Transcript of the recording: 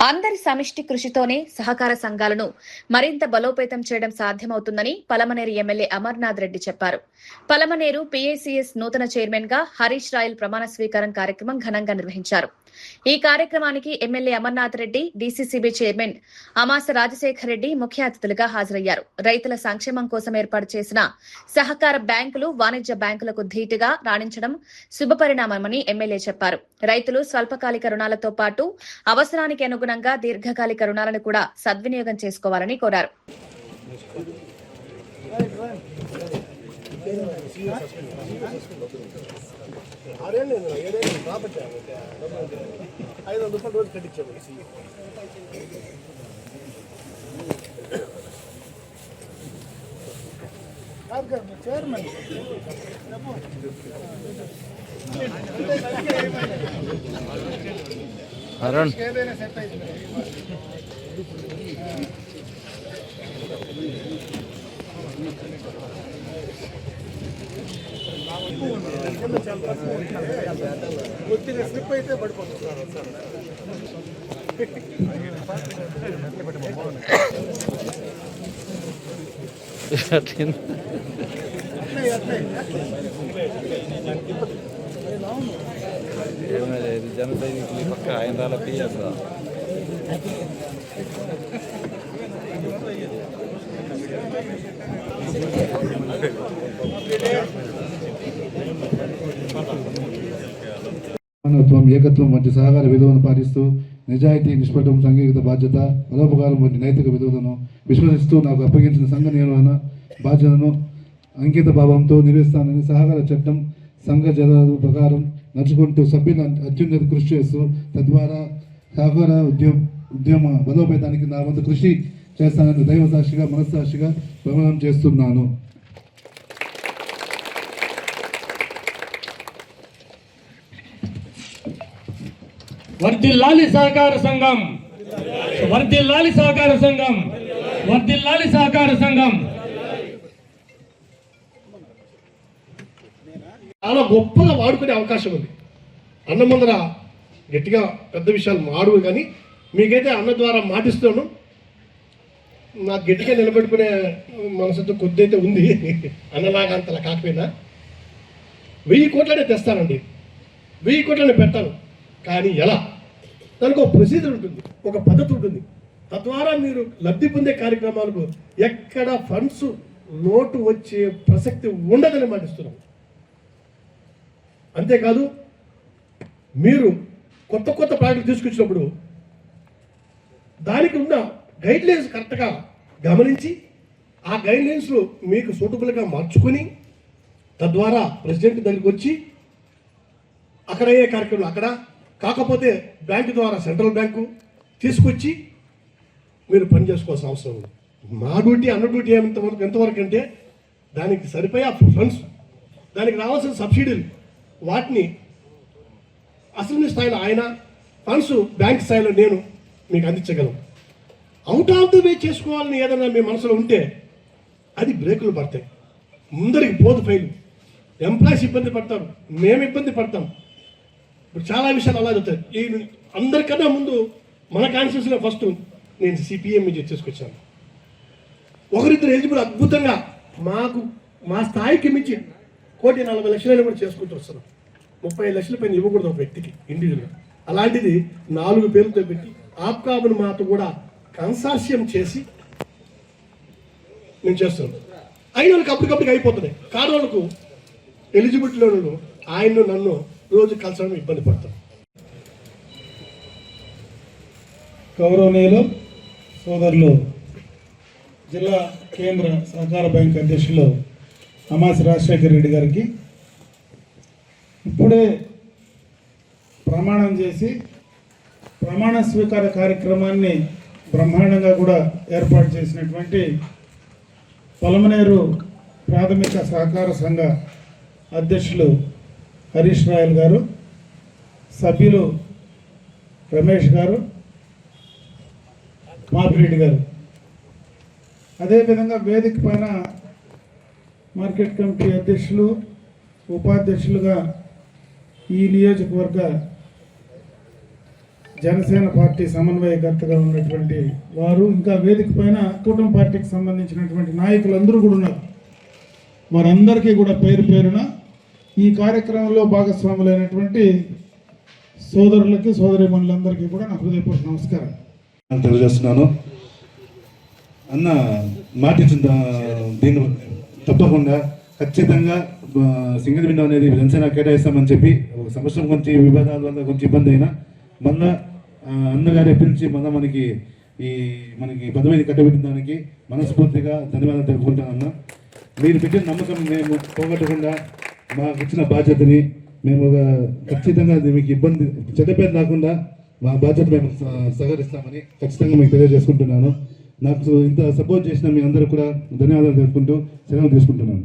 అందరి సమిష్టి కృషితోనే సహకార సంఘాలను మరింత బలోపేతం చేయడం సాధ్యమవుతుందని పలమనేరు ఎమ్మెల్యే అమర్నాథ్ రెడ్డి చెప్పారు. పలమనేరు పీఏసీఎస్ నూతన చైర్మన్ గా హరీష్ రాయల్ ప్రమాణ స్వీకారం కార్యక్రమం ఘనంగా నిర్వహించారు. ఈ కార్యక్రమానికి MLA Amarnath Reddy, DCCB chairman Amasa Rajasekhar Reddy ముఖ్య అతిథులుగా హాజరయ్యారు. రైతుల సంక్షేమం కోసం ఏర్పాటు చేసిన సహకార బ్యాంకులు వాణిజ్య బ్యాంకులకు ధీటుగా రాణించడం శుభపరిణామమని ఎమ్మెల్యే చెప్పారు. రైతులు స్వల్పకాలిక రుణాలతో పాటు అవసరానికి అనుగుణంగా దీర్ఘకాలిక రుణాలను కూడా సద్వినియోగం చేసుకోవాలని కోరారు. అరుణ్ కొద్దిగా స్లిప్ అయితే పడిపోతుంది. జన సైనికులు పక్క ఆయన రాళ్ళకి అసలు ఏకత్వం వంటి సహకార విలువలను పాటిస్తూ నిజాయితీ, నిష్పటం, సాంఘిక బాధ్యత, పరోపకారం వంటి నైతిక విలువలను విశ్వసిస్తూ నాకు అప్పగించిన సంఘ నిర్వహణ బాధ్యతను అంకిత భావంతో నిర్వహిస్తానని సహకార చట్టం సంఘ జలాల ప్రకారం నడుచుకుంటూ సభ్యులు అత్యున్నత కృషి చేస్తూ తద్వారా సహకార ఉద్యమ బలోపేతానికి నా వంతు కృషి చేస్తానని దైవ సాక్షిగా మనస్సాక్షిగా ప్రమాణం చేస్తున్నాను. వర్ధిల్లాలి సహకార సంఘం, వర్ధిల్లాలి సహకార సంఘం, వర్ధిల్లాలి సహకార సంఘం. చాలా గొప్పగా వాడుకునే అవకాశం ఉంది. అన్న ముందర గట్టిగా పెద్ద విషయాలు మాడు, కానీ మీకైతే అన్న ద్వారా మాటిస్తున్నాను. నాకు గట్టిగా నిలబెట్టుకునే మనసుతో కొద్ది అయితే ఉంది. అన్నలాగా అంతలా కాకపోయినా 1000 కోట్లనే తెస్తానండి, 1000 కోట్లనే పెట్టాను. కానీ ఎలా? దానికి ఒక ప్రొసీజర్ ఉంటుంది, ఒక పద్ధతి ఉంటుంది. తద్వారా మీరు లబ్ధి పొందే కార్యక్రమాలకు ఎక్కడ ఫండ్స్ లోటు వచ్చే ప్రసక్తి ఉండదని మాటిస్తున్నాం. అంతేకాదు, మీరు కొత్త కొత్త ప్రాజెక్టులు తీసుకొచ్చినప్పుడు దానికి ఉన్న గైడ్లైన్స్ కరెక్ట్గా గమనించి ఆ గైడ్లైన్స్లో మీకు సూటబుల్గా మార్చుకొని తద్వారా ప్రెసిడెంట్ దగ్గరికి వచ్చి అక్కడ అయ్యే కార్యక్రమం అక్కడ, కాకపోతే బ్యాంకు ద్వారా సెంట్రల్ బ్యాంకు తీసుకొచ్చి మీరు పని చేసుకోవాల్సిన అవసరం ఉంది. మా డ్యూటీ అన్న డ్యూటీ ఎంతవరకు అంటే దానికి సరిపోయే ఫండ్స్, దానికి రావాల్సిన సబ్సిడీలు, వాటిని అసలు స్థాయిలో ఆయన ఫండ్స్ బ్యాంక్ స్థాయిలో నేను మీకు అందించగలను. అవుట్ ఆఫ్ ద వే చేసుకోవాలని ఏదైనా మీ మనసులో ఉంటే అది బ్రేకులు పడతాయి, ముందరికి పోదు ఫైలు. ఎంప్లాయీస్ ఇబ్బంది పడతారు, మేము ఇబ్బంది పడతాం. ఇప్పుడు చాలా విషయాలు అలా జరుగుతాయి. ఈ అందరికన్నా ముందు మన కాన్స్టిట్యూన్సీలో ఫస్ట్ నేను సిపిఎం చేసుకొచ్చాను. ఒకరిద్దరు ఎలిజిబుల్ అద్భుతంగా మాకు మా స్థాయికి మించి 1,40,00,000 కూడా చేసుకుంటూ వస్తున్నాం. 30 లక్షల పైన ఇవ్వకూడదు ఒక వ్యక్తికి ఇండివిజువల్గా. అలాంటిది 4 పేర్లతో పెట్టి ఆప్కాబును మాతో కూడా కన్సార్షియం చేసి నేను చేస్తున్నాను. అయిన వాళ్ళకి అప్పటికప్పటికి అయిపోతున్నాయి. కాని వాళ్ళకు ఎలిజిబిలిటీలో ఆయన్ను నన్ను రోజు కలిసడం ఇబ్బంది పడతాం. గౌరవనీయులు సోదరులు జిల్లా కేంద్ర సహకార బ్యాంక్ అధ్యక్షులు అమాసి రాజశేఖర్ రెడ్డి గారికి ఇప్పుడే ప్రమాణం చేసి ప్రమాణ స్వీకార కార్యక్రమాన్ని బ్రహ్మాండంగా కూడా ఏర్పాటు చేసినటువంటి పలమనేరు ప్రాథమిక సహకార సంఘ అధ్యక్షులు హరీష్ రాయల్ గారు, సభ్యులు రమేష్ గారు, మాపిరెడ్డి గారు, అదేవిధంగా వేదిక పైన మార్కెట్ కమిటీ అధ్యక్షులు, ఉపాధ్యక్షులుగా ఈ నియోజకవర్గ జనసేన పార్టీ సమన్వయకర్తగా ఉన్నటువంటి వారు, ఇంకా వేదిక పైన కూటమి పార్టీకి సంబంధించినటువంటి నాయకులందరూ కూడా ఉన్నారు. వారందరికీ కూడా పేరు పేరున ఈ కార్యక్రమంలో భాగస్వాములైనటువంటి సోదరులకి సోదరీమణులందరికీ కూడా నా హృదయపూర్వక నమస్కారం తెలియజేస్తున్నాను. అన్న మాటిచ్చిన దీన్ని తప్పకుండా ఖచ్చితంగా సింగిల్ విండో అనేది జనసేన కేటాయిస్తామని చెప్పి ఒక సంవత్సరం కొంచెం వివాదాల వల్ల కొంచెం ఇబ్బంది అయినా మళ్ళా అన్నగారి పిలిచి మళ్ళీ మనకి పదవిని కట్టబెట్టిన దానికి మనస్ఫూర్తిగా ధన్యవాదాలు తెలుపుకుంటానన్న. మీరు పెట్టిన నమ్మకం మేము పోగొట్టకుండా మాకు ఇచ్చిన బాధ్యతని మేము ఖచ్చితంగా మీకు ఇబ్బంది చెడ్డ పేరు రాకుండా మా బాధ్యత మేము సహకరిస్తామని ఖచ్చితంగా మీకు తెలియజేసుకుంటున్నాను. నాకు ఇంత సపోర్ట్ చేసిన మీ అందరూ కూడా ధన్యవాదాలు తెలుపుకుంటూ సెలవు తీసుకుంటున్నాను.